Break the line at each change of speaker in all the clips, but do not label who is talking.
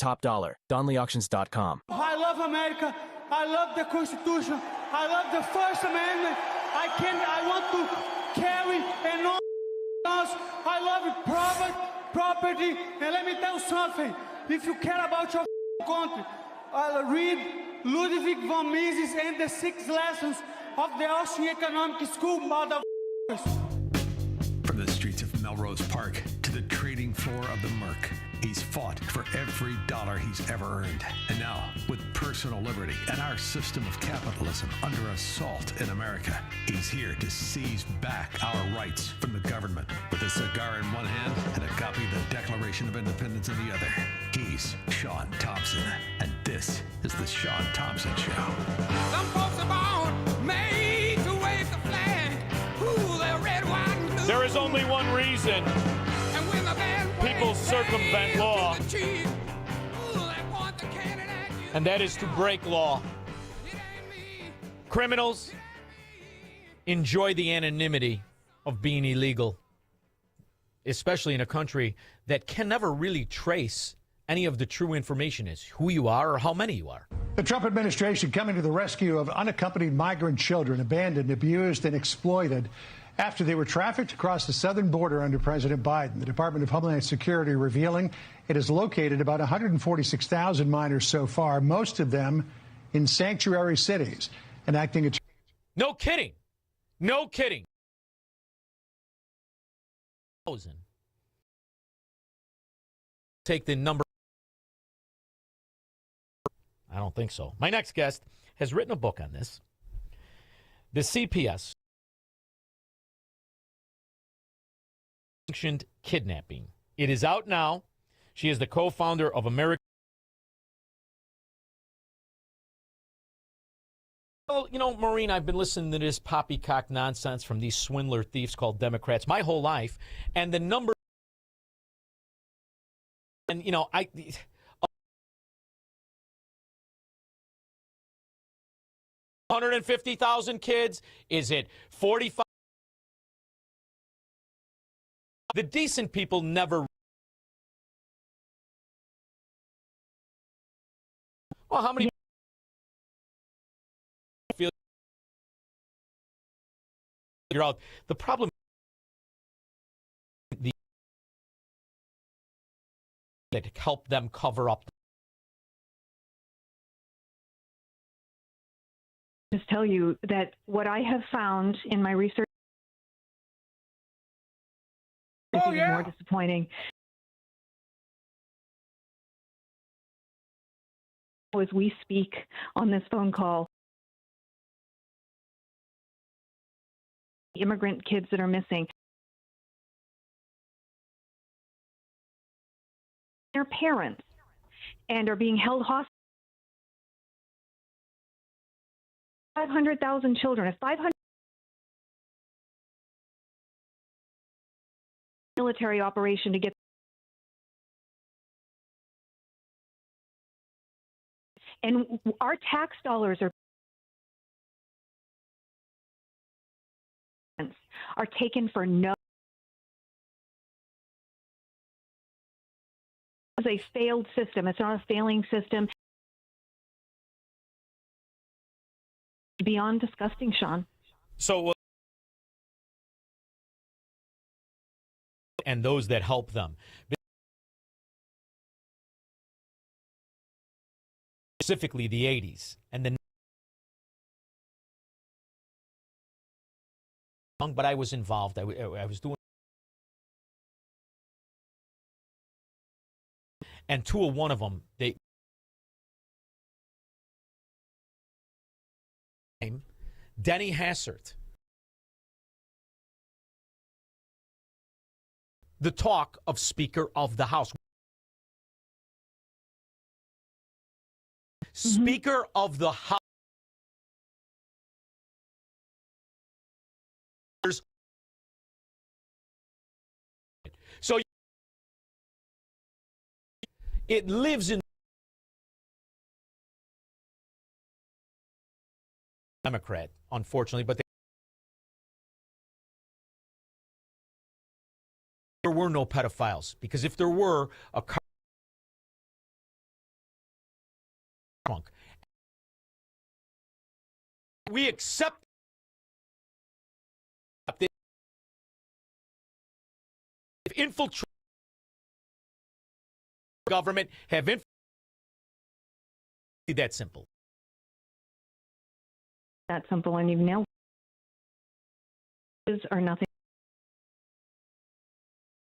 top dollar. DonleyAuctions.com.
I love America. I love the Constitution. I love the First Amendment. I want to carry and all guns. I love it, property. And let me tell you something. If you care about your country, read Ludwig von Mises and the 6 lessons of the Austrian Economic School, motherfuckers.
From the streets of Melrose Park to the trading floor of the Merc, he's fought for every dollar he's ever earned. And now, with personal liberty and our system of capitalism under assault in America, he's here to seize back our rights from the government. With a cigar in one hand and a copy of the Declaration of Independence in the other, he's Shaun Thompson. And this is the Shaun Thompson Show.
Some folks are born made to wave the flag. Ooh, they're red, white, and blue.
There is only one reason people circumvent law, and that is to break law. Criminals enjoy the anonymity of being illegal, especially in a country that can never really trace any of the true information is who you are or how many you are.
The Trump administration coming to the rescue of unaccompanied migrant children abandoned, abused, and exploited after they were trafficked across the southern border under President Biden. The Department of Homeland Security revealing it has located about 146,000 minors so far, most of them in sanctuary cities, enacting a...
No kidding. No kidding. Take the number. I don't think so. My next guest has written a book on this. The CPS sanctioned kidnapping. It is out now. She is the co-founder of American. Well, you know, Maureen, I've been listening to this poppycock nonsense from these swindler thieves called Democrats my whole life, and the number. And you know, 150,000 kids. Is it 45? The decent people never. Well, how many feel figure out the problem? That help them cover up.
Just tell you that what I have found in my research.
Oh,
even
yeah.
more disappointing. As we speak on this phone call, immigrant kids that are missing, their parents, and are being held hostage. 500,000 children. If 500 military operation to get, and our tax dollars are taken for no. It's a failed system. It's not a failing system. Beyond disgusting, Shaun.
So, and those that help them. Specifically the 80s and the but I was involved. I was doing, and one of them, Denny Hassert, the talk of Speaker of the House. Speaker of the House. So it lives in Democrat, unfortunately, but there were no pedophiles, because if there were, a trunk. We accept if infiltrate government have that simple.
That simple, and you've nailed or nothing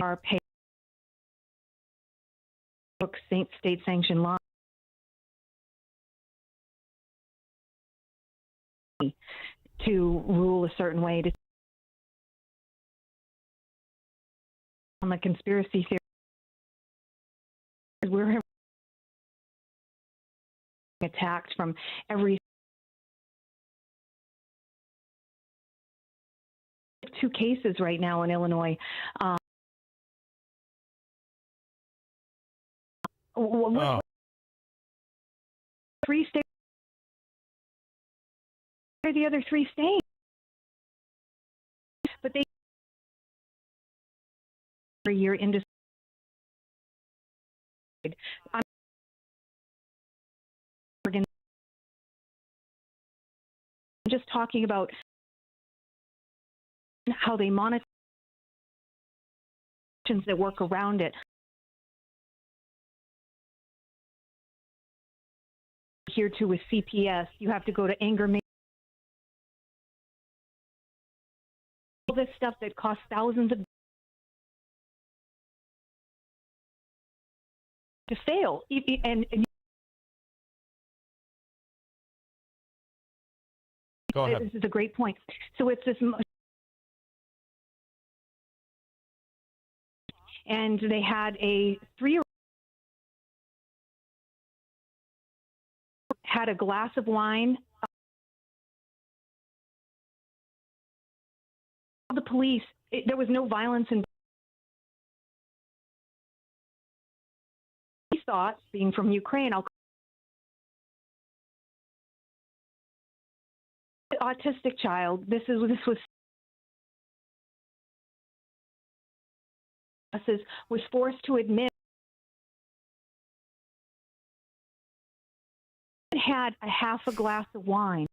are paid state sanctioned law to rule a certain way to on the conspiracy theory. We're attacked from every two cases right now in Illinois. Three states. Where are the other three staying? But they every year into. I'm just talking about how they monitor that work around it. Here too with CPS, you have to go to anger management. All this stuff that costs thousands of to fail, and
go ahead.
This is a great point. So it's this. And they had a 3-year-old had a glass of wine. The police, there was no violence in thought, being from Ukraine, autistic child. This was forced to admit it had a half a glass of wine.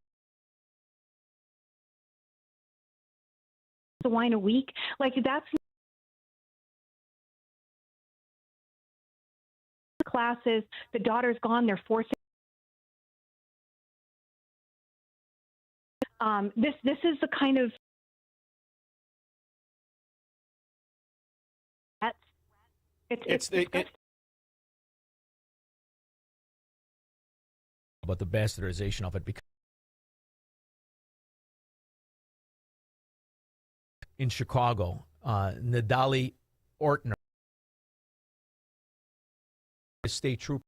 The wine a week, like that's classes. The daughter's gone. They're forcing. This is the kind of
about the bastardization of it, because in Chicago, Nadali Ortner, state trooper,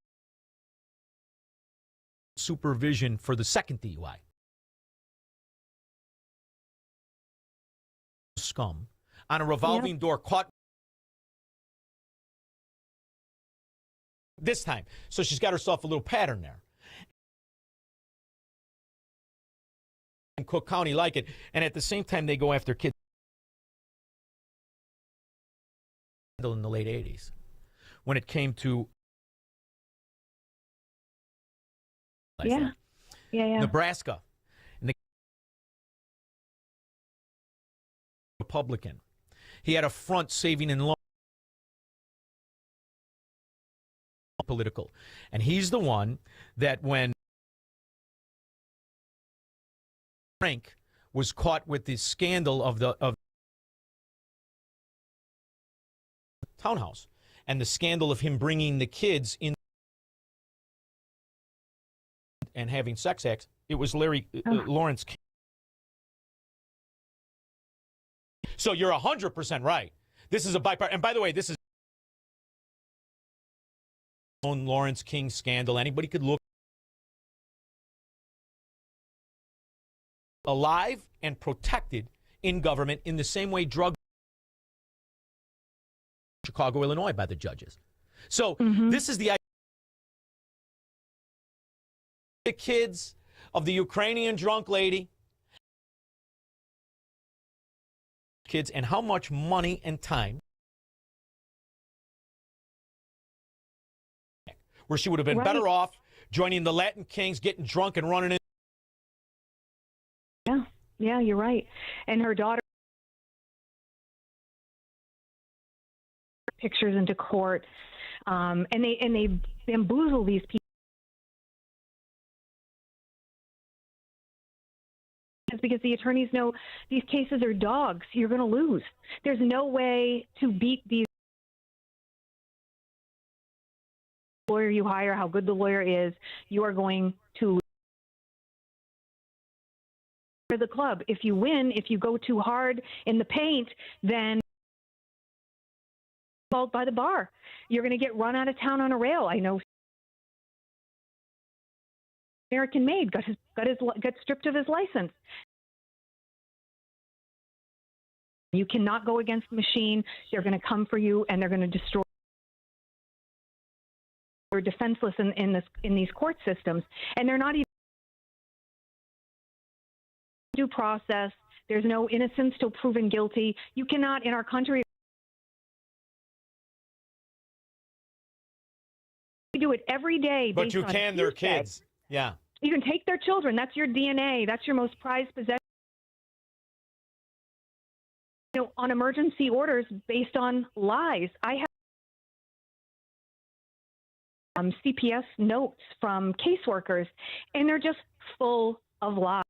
supervision for the second DUI. Scum on a revolving door, caught this time. So she's got herself a little pattern there. In Cook County like it. And at the same time, they go after kids in the late 80s when it came to Nebraska. And the Republican. He had a front saving and loan political. And he's the one that when Frank was caught with the scandal of townhouse and the scandal of him bringing the kids in and having sex acts, it was Lawrence King. So you're 100% right. This is a bipartisan. And by the way, this is Lawrence King scandal. Anybody could look alive and protected in government in the same way drug Chicago, Illinois by the judges. So this is the kids of the Ukrainian drunk lady, kids, and how much money and time where she would have been better off joining the Latin Kings, getting drunk and running in.
Yeah, you're right. And her daughter pictures into court, and they bamboozle these people. It's because the attorneys know these cases are dogs. You're going to lose. There's no way to beat these. Lawyer you hire, how good the lawyer is, you are going to lose the club. If you win, if you go too hard in the paint, then called by the bar. You're going to get run out of town on a rail. I know. American made got stripped of his license. You cannot go against the machine. They're going to come for you and they're going to destroy. You're defenseless in these court systems, and they're not even due process. There's no innocence till proven guilty. You cannot in our country. We do it every day.
But you can, they're kids. Yeah.
You can take their children. That's your DNA. That's your most prized possession. You know, on emergency orders based on lies. I have CPS notes from caseworkers, and they're just full of lies.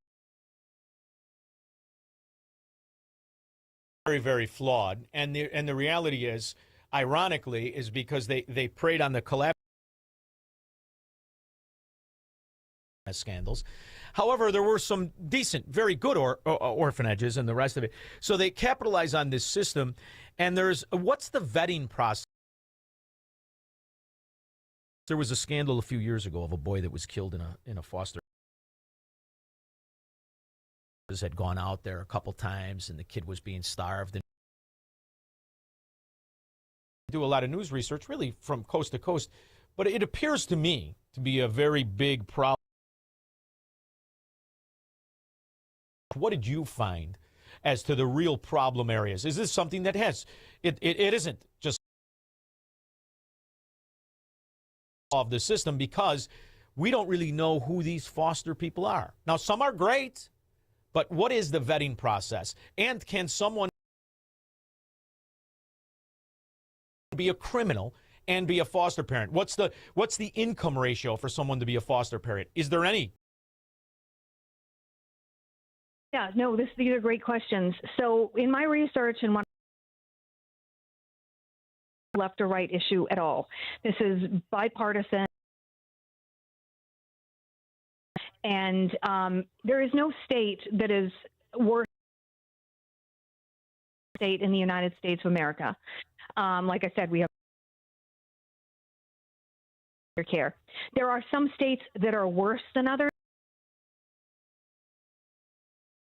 Very, very flawed. And the reality is, ironically, is because they preyed on the collapse scandals. However, there were some decent, very good orphanages and the rest of it. So they capitalize on this system. And what's the vetting process? There was a scandal a few years ago of a boy that was killed in a foster. Had gone out there a couple times, and the kid was being starved. And do a lot of news research, really from coast to coast, but it appears to me to be a very big problem. What did you find as to the real problem areas? Is this something that it isn't just of the system, because we don't really know who these foster people are. Now, some are great, but what is the vetting process? And can someone be a criminal and be a foster parent? What's the income ratio for someone to be a foster parent? Is there any?
Yeah, no, these are great questions. So in my research, and one left or right issue at all. This is bipartisan. And there is no state that is worse state in the United States of America. Like I said, we have care. There are some states that are worse than others.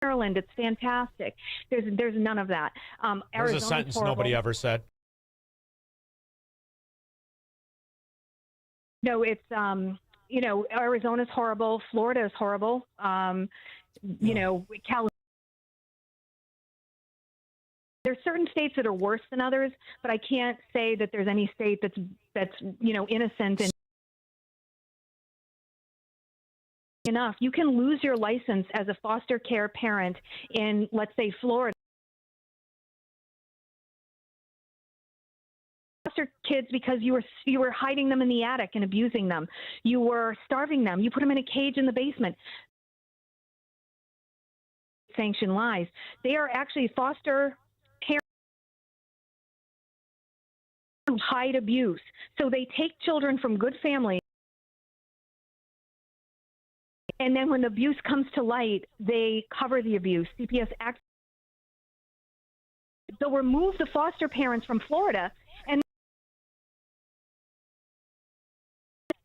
Maryland, it's fantastic. There's none of that.
There's a sentence nobody ever said.
No, it's Arizona's horrible. Florida is horrible. California. There's certain states that are worse than others, but I can't say that there's any state that's innocent and enough. You can lose your license as a foster care parent in, let's say, Florida. Foster kids because you were hiding them in the attic and abusing them. You were starving them. You put them in a cage in the basement. Sanction lies. They are actually foster parents who hide abuse. So they take children from good families, and then when the abuse comes to light, they cover the abuse. CPS acts. They'll remove the foster parents from Florida, and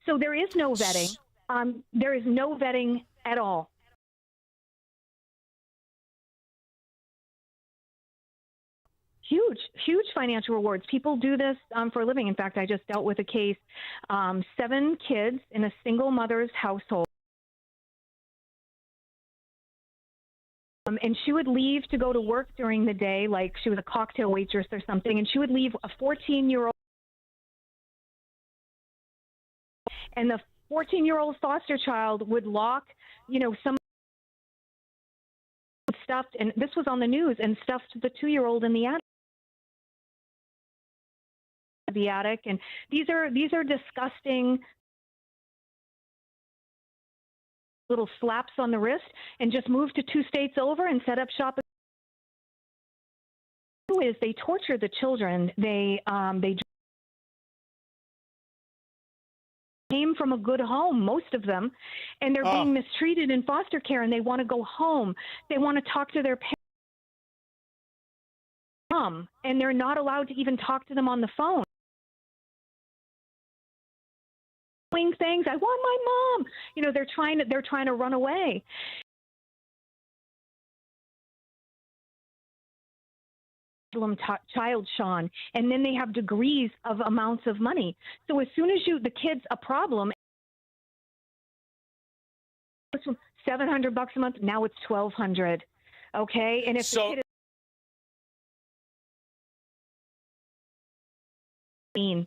so there is no vetting. There is no vetting at all. Huge financial rewards. People do this for a living. In fact, I just dealt with a case, 7 kids in a single mother's household. And she would leave to go to work during the day, like she was a cocktail waitress or something, and she would leave a 14-year-old and the 14-year-old foster child would lock, some stuffed, and this was on the news, and stuffed the 2-year-old in the attic. And these are disgusting little slaps on the wrist, and just move to 2 states over and set up shop. Is they torture the children. They came from a good home, most of them, and they're being mistreated in foster care, and they want to go home. They want to talk to their parents, and they're not allowed to even talk to them on the phone. Doing things, I want my mom. They're trying to run away. Child, Shaun, and then they have degrees of amounts of money. So as soon as the kid's a problem, it's from $700 a month, now it's $1,200. Okay, and if the kid is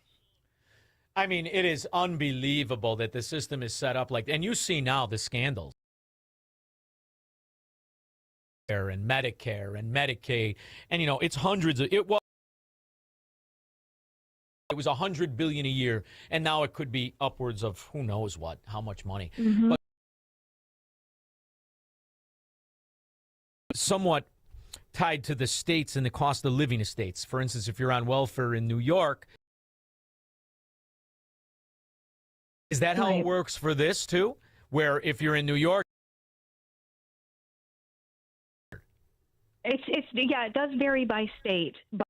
I mean, it is unbelievable that the system is set up like, and you see now the scandals. And Medicare and Medicaid, and it's hundreds of it was $100 billion a year, and now it could be upwards of who knows how much money. But somewhat tied to the states and the cost of living of states. For instance, if you're on welfare in New York, is that how it works for this too? Where if you're in New York,
it does vary by state. But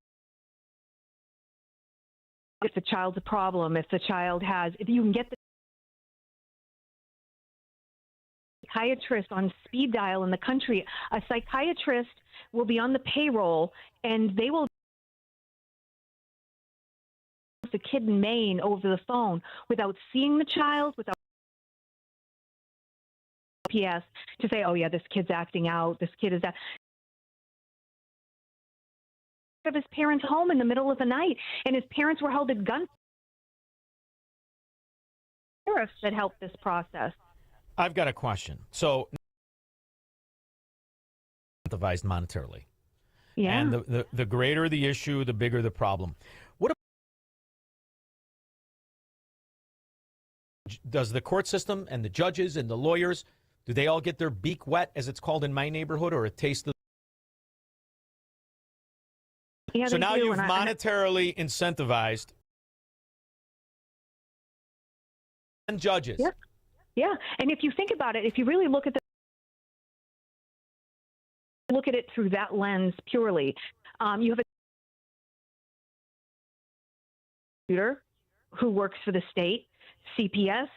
if the child's a problem, if you can get the psychiatrist on speed dial in the country, a psychiatrist will be on the payroll, and they will the kid in Maine over the phone without seeing the child, without PS to say, oh yeah, this kid's acting out, this kid is that. Of his parents' home in the middle of the night, and his parents were held at gun. Sheriffs that helped this process.
I've got a question. So, incentivized monetarily, and the greater the issue, the bigger the problem. What does the court system and the judges and the lawyers, do they all get their beak wet, as it's called in my neighborhood, or a taste of?
Yeah,
so now you've monetarily incentivized and judges.
Yeah. And if you think about it, if you really look at it through that lens purely, you have a prosecutor who works for the state, CPS,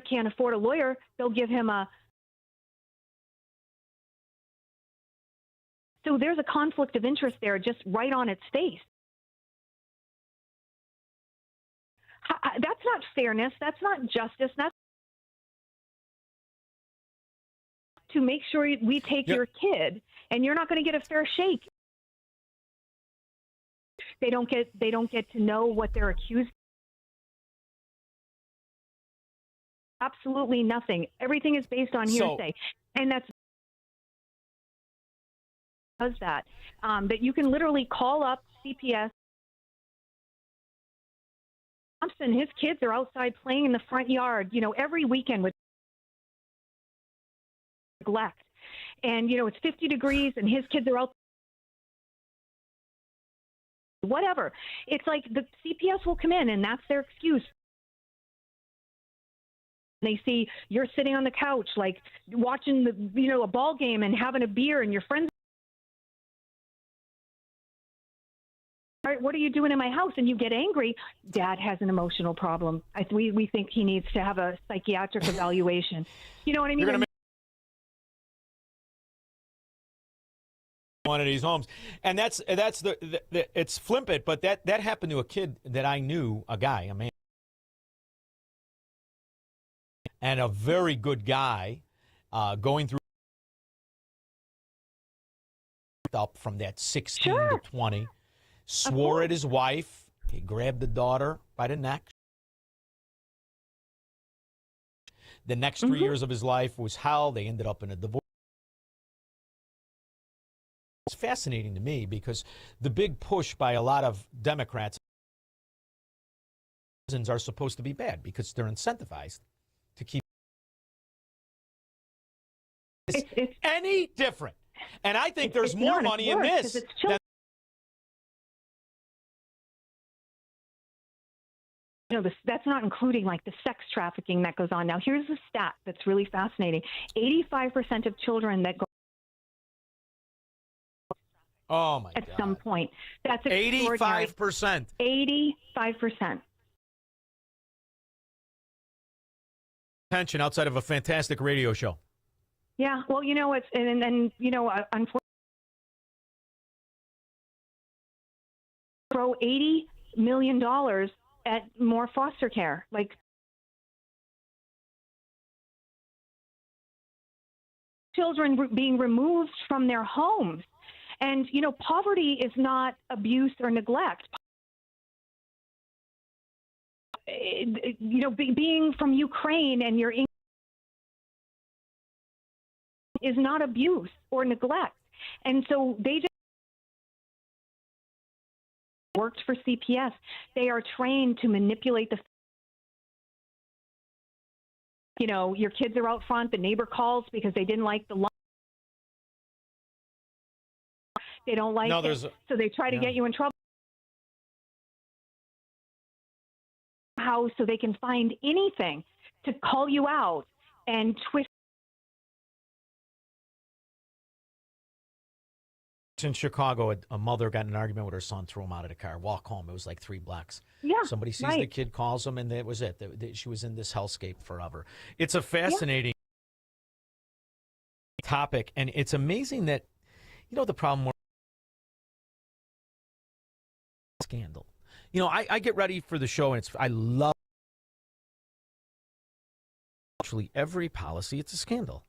can't afford a lawyer, they'll give him a. So there's a conflict of interest there just right on its face. That's not fairness. That's not justice. That's to make sure we take your kid, and you're not going to get a fair shake. They don't get to know what they're accused of. Absolutely nothing. Everything is based on hearsay, and that's does that. That you can literally call up CPS. Thompson, his kids are outside playing in the front yard, every weekend with neglect. And, it's 50 degrees and his kids are out. Whatever. It's like the CPS will come in and that's their excuse. They see you're sitting on the couch, like watching a ball game and having a beer, and your friends. What are you doing in my house? And you get angry. Dad has an emotional problem. We think he needs to have a psychiatric evaluation. You know what I mean?
You're gonna make one of these homes, and that's it's flippant. But that happened to a kid that I knew, a man, and a very good guy, going through up from that 16 to 20. Swore at his wife. He grabbed the daughter, by the neck. The next 3 years of his life was hell. They ended up in a divorce. It's fascinating to me because the big push by a lot of Democrats are supposed to be bad because they're incentivized to keep
It's
any different. And I think there's more money in this.
That's not including like the sex trafficking that goes on. Now, here's a stat that's really fascinating. 85% of children that go at some point. That's
85%.
85%.
Attention outside of a fantastic radio show.
Yeah, well, it's and unfortunately, throw $80 million at more foster care, like children being removed from their homes. And, poverty is not abuse or neglect. Being from Ukraine and your English is not abuse or neglect. And so they just worked for CPS. They are trained to manipulate your kids are out front, the neighbor calls because they didn't like the lunch. They don't like it, so they try to get you in trouble. How so they can find anything to call you out and twist.
In Chicago, a mother got in an argument with her son, threw him out of the car, walk home. It was like 3 blocks.
Yeah,
somebody sees the kid, calls him, and that was it. She was in this hellscape forever. It's a fascinating topic, and it's amazing that, the problem scandal. I get ready for the show, and I love actually every policy. It's a scandal.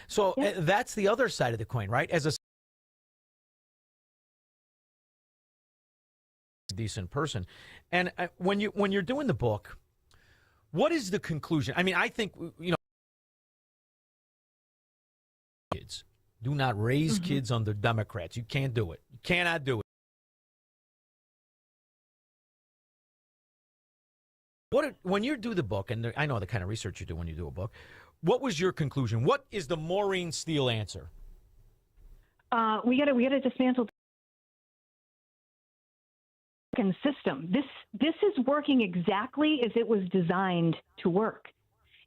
So that's the other side of the coin, right? As a decent person, and when you're doing the book, what is the conclusion? I mean, I think kids do not raise kids under Democrats. You can't do it. You cannot do it. When you do the book, and I know the kind of research you do when you do a book, what was your conclusion? What is the Maureen Steele answer?
We got to dismantle the system. This is working exactly as it was designed to work.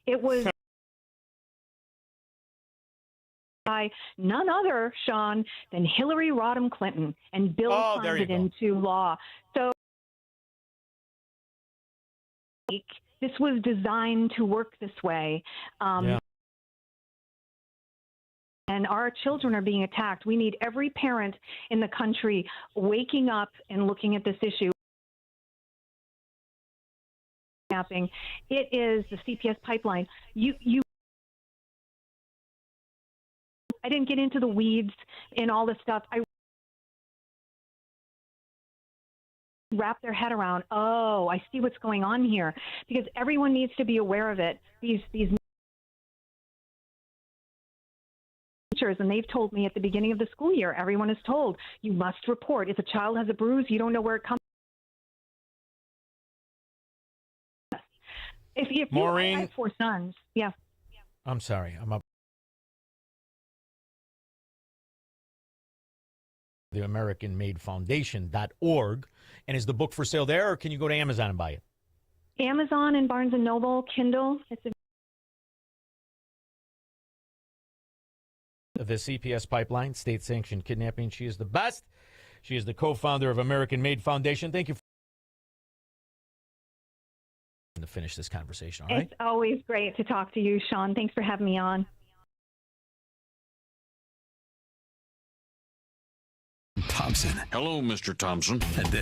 It was by none other, Shaun, than Hillary Rodham Clinton, and Bill signed it into law. So this was designed to work this way. And our children are being attacked. We need every parent in the country waking up and looking at this issue. It is the CPS pipeline. I didn't get into the weeds in all this stuff. I wrap their head around, I see what's going on here, because everyone needs to be aware of it. These teachers, and they've told me at the beginning of the school year, everyone is told, you must report. If a child has a bruise, you don't know where it comes from. If
Maureen,
I have 4 sons, yeah.
I'm sorry. I'm up. The American-Made Foundation.org. And is the book for sale there, or can you go to Amazon and buy it?
Amazon and Barnes & Noble, Kindle.
The CPS pipeline, state-sanctioned kidnapping. She is the best. She is the co-founder of American-Made Foundation. Thank you to finish this conversation, all right?
It's always great to talk to you, Shaun. Thanks for having me on.
Thompson.
Hello, Mr. Thompson.
And then